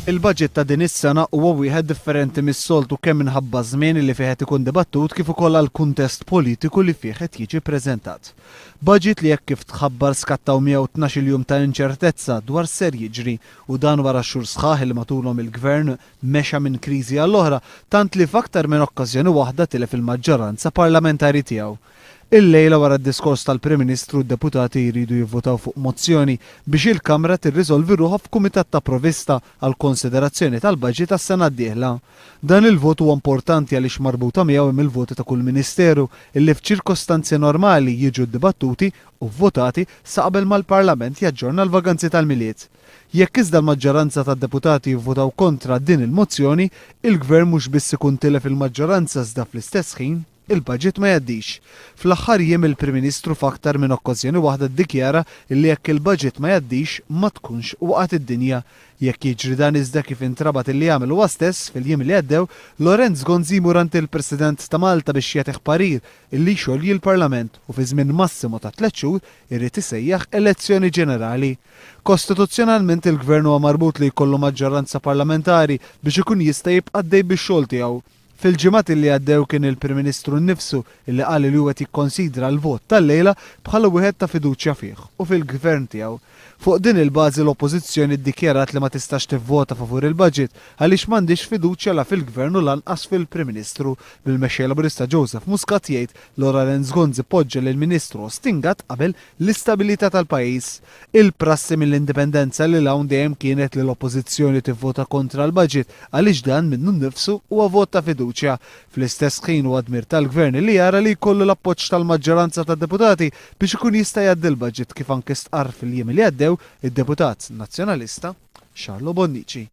Il-budget ta' din is-sena huwa wieħed differenti mis-soltu kemm minħabba żmien li fih qed ikun dibattut kif ukoll għall-kuntest politiku li fih qed jiġi ppreżentat. Budget li jekk kif tħabbar skattaw 112 jum ta' inċertezza dwar ser jiġri u dan wara xhur sħaħ li matulhom il-gvern mexa minn kriżi għall-oħra tant li f'aktar minn okkażjoni waħda tilef il-maġġoranza parlamentari tiegħu. Il-lejla wara d-diskors tal-Prim Ministru d-deputati jridu jivvotaw fuq mozzjoni biex il-Kamra tirriżolvi ruħha f'kumitat ta' provvista għal konsiderazzjoni tal-baġit tas-sena d-dieħla. Dan il-vot huwa importanti għaliex marbuta miegħu hemm il-voti ta' kull Ministeru illi f'ċirkostanzi normali jiġu ddibattuti u votati sa qabel mal-Parlament jaġġorna l-vaganzi tal-miliet. Jekk iżda l-maġġoranza tad-deputati jivvotaw kontra din il-mozzjoni, il-Gvern mhux biss ikun tilef il-maġġoranza iżda fl-istess ħin il-budget ma jaddix. Fl-aħħar jiem il-Prim Ministru f'aktar minn okkażjoni waħda ddikjara li jekk il-budget ma jaddix ma tkunx waqgħet id-dinja. Jekk jiġri dan iżda kif intrabat illi jagħmel huwa stess fil-jiem li għaddew, Lorenz Gonzi murant il-President ta' Malta biex jagħtih parir illi jxogħli l-Parlament u fi żmien massimu ta' 3 xhur irid isejjaħ elezzjoni ġenerali. Kostituzzjonalment il-Gvern huwa marbut li jkollu maġġoranza parlamentari biex ikun jista' jibqa' dej bix-xogħol tiegħu. Fil-ġimgħat li għaddew kien il-Prim Ministru nnifsu illi qal li huwa jikkonsidra l-vot tal-lejla bħala wieħed ta' fiduċja fih u fil-Gvern tiegħu. Fuq din il-bażi l-Oppożizzjoni ddikjarat li ma tistax tivvota favur il-budget għaliex m'għandix fiduċja la fil-Gvern u lanqas fil-Prim Ministru. Bil-mexxej Laburista Joseph Muscat jgħid Lorenz Gonzi poġġa lill-Ministru Stingat qabel l-istabilità tal-pajjiż. Il-prassi mill-indipendenza li hawn dejjem kienet li l-Oppożizzjoni tivvota kontra l-budget għaliex dan minnu nnifsu huwa vot ta' fiduċja. Fl-istess ħin huwa dmir tal-Gvern li jara li jkollu l-appoġġ tal-maġġoranza tad-deputati biex ikun jista' jgħaddi l-budget kif anke stqarr fil-jiem li għaddew id-deputat nazzjonalista Charlo Bonnici.